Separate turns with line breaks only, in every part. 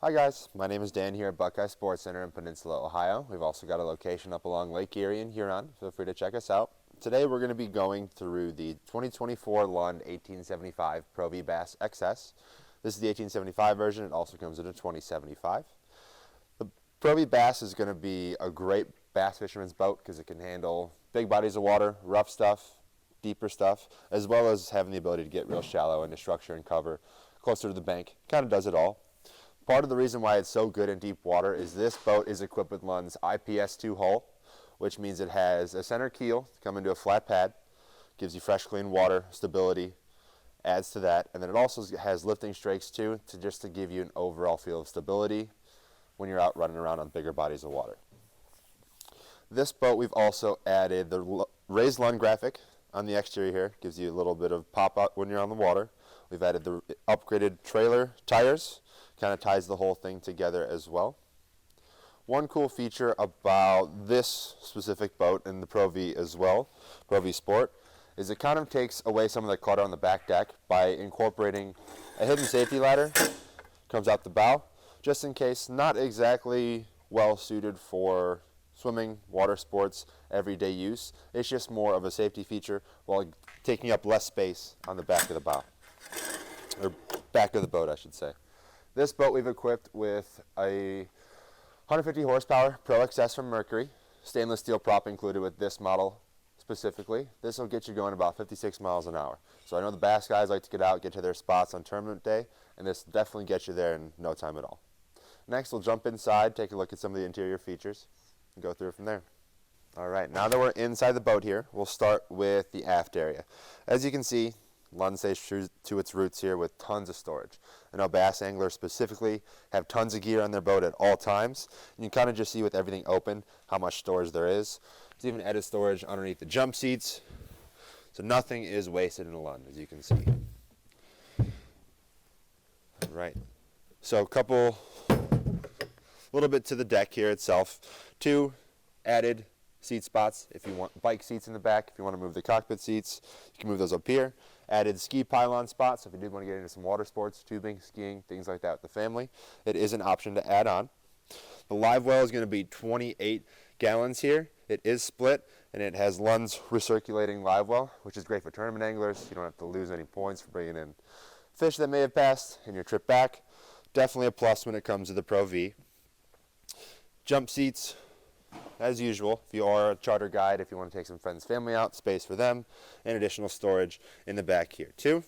Hi guys, my name is Dan here at Buckeye Sports Center in Peninsula, Ohio. We've also got a location up along Lake Erie in Huron. Feel free to check us out. Today we're going to be going through the 2024 Lund 1875 Pro V Bass XS. This is the 1875 version. It also comes in a 2075. The Pro V Bass is going to be a great bass fisherman's boat because it can handle big bodies of water, rough stuff, deeper stuff, as well as having the ability to get real shallow into structure and cover closer to the bank. Kind of does it all. Part of the reason why it's so good in deep water is this boat is equipped with Lund's IPS2 hull, which means it has a center keel coming to a flat pad, gives you fresh, clean water, stability, adds to that, and then it also has lifting strakes too, to give you an overall feel of stability when you're out running around on bigger bodies of water. This boat, we've also added the raised Lund graphic on the exterior here, gives you a little bit of pop out when you're on the water. We've added the upgraded trailer tires, kind of ties the whole thing together as well. One cool feature about this specific boat and the Pro V as well, Pro V Sport, is it kind of takes away some of the clutter on the back deck by incorporating a hidden safety ladder. Comes out the bow, just in case, not exactly well suited for swimming, water sports, everyday use. It's just more of a safety feature while taking up less space on the back of the bow, or back of the boat I should say. This boat we've equipped with a 150 horsepower Pro XS from Mercury, stainless steel prop included with this model specifically. This will get you going about 56 miles an hour. So I know the bass guys like to get out, get to their spots on tournament day, and this definitely gets you there in no time at all. Next, we'll jump inside, take a look at some of the interior features, and go through from there. Alright, now that we're inside the boat here, we'll start with the aft area. As you can see, Lund stays true to its roots here with tons of storage. I know bass anglers specifically have tons of gear on their boat at all times. And you kind of just see with everything open how much storage there is. There's even added storage underneath the jump seats. So nothing is wasted in a Lund, as you can see. Right. So a little bit to the deck here itself. 2 added seat spots if you want bike seats in the back. If you want to move the cockpit seats, you can move those up here. Added ski pylon spots, so if you did want to get into some water sports, tubing, skiing, things like that with the family, it is an option to add on. The live well is going to be 28 gallons here. It is split, and it has Lund's recirculating live well, which is great for tournament anglers. You don't have to lose any points for bringing in fish that may have passed in your trip back. Definitely a plus when it comes to the Pro V. Jump seats, as usual, if you are a charter guide, if you want to take some friends, family out, space for them, and additional storage in the back here too.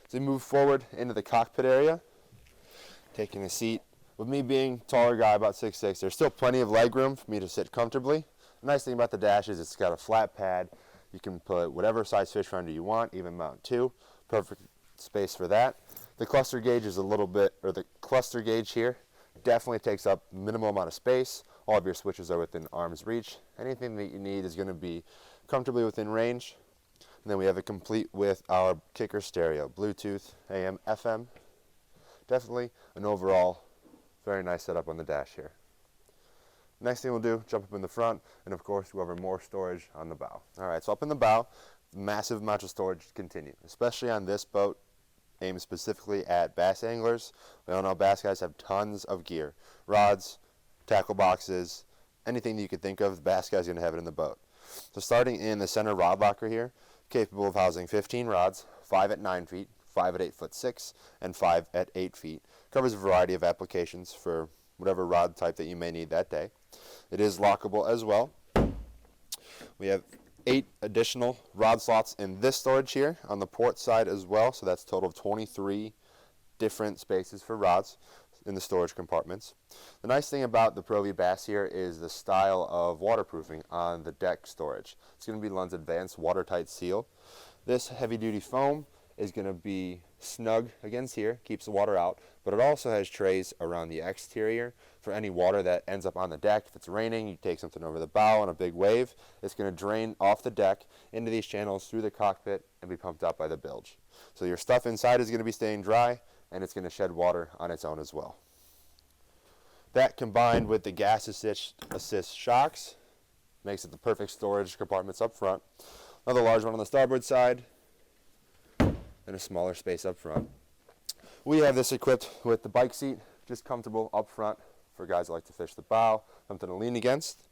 As we move forward into the cockpit area, taking a seat, with me being a taller guy, about 6'6", there's still plenty of leg room for me to sit comfortably. The nice thing about the dash is it's got a flat pad. You can put whatever size fish finder you want, even mount 2. Perfect space for that. The cluster gauge is the cluster gauge here definitely takes up minimal amount of space. All of your switches are within arm's reach. Anything that you need is going to be comfortably within range. And then we have it complete with our kicker stereo, Bluetooth, AM, FM. Definitely an overall very nice setup on the dash here. Next thing we'll do, jump up in the front, and of course go over more storage on the bow. Alright, so up in the bow, massive amount of storage to continue, especially on this boat, aimed specifically at bass anglers. We all know bass guys have tons of gear, rods, tackle boxes, anything that you could think of, the bass guy's going to have it in the boat. So starting in the center rod locker here, capable of housing 15 rods, 5 at 9 feet, 5 at 8'6", and 5 at 8 feet. Covers a variety of applications for whatever rod type that you may need that day. It is lockable as well. We have 8 additional rod slots in this storage here on the port side as well, so that's a total of 23 different spaces for rods in the storage compartments. The nice thing about the Pro V Bass here is the style of waterproofing on the deck storage. It's going to be Lund's advanced watertight seal. This heavy duty foam is going to be snug against here, keeps the water out, but it also has trays around the exterior for any water that ends up on the deck. If it's raining, you take something over the bow on a big wave, it's going to drain off the deck into these channels through the cockpit and be pumped out by the bilge. So your stuff inside is going to be staying dry, and it's going to shed water on its own as well. That combined with the gas assist shocks makes it the perfect storage compartments up front. Another large one on the starboard side, and a smaller space up front. We have this equipped with the bike seat, just comfortable up front for guys that like to fish the bow, something to lean against.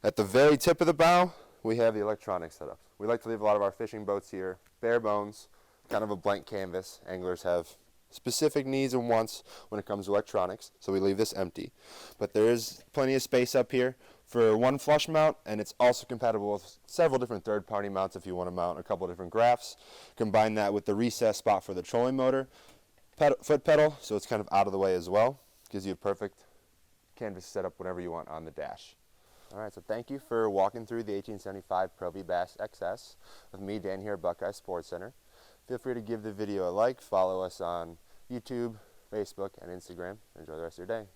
At the very tip of the bow, we have the electronic setup. We like to leave a lot of our fishing boats here bare bones, kind of a blank canvas. Anglers have specific needs and wants when it comes to electronics, so we leave this empty. But there is plenty of space up here for one flush mount, and it's also compatible with several different third-party mounts if you want to mount a couple different graphs. Combine that with the recess spot for the trolling motor, foot pedal, so it's kind of out of the way as well. Gives you a perfect canvas setup whenever you want on the dash. All right, so thank you for walking through the 1875 Pro V Bass XS with me, Dan, here at Buckeye Sports Center. Feel free to give the video a like, follow us on YouTube, Facebook, and Instagram. Enjoy the rest of your day.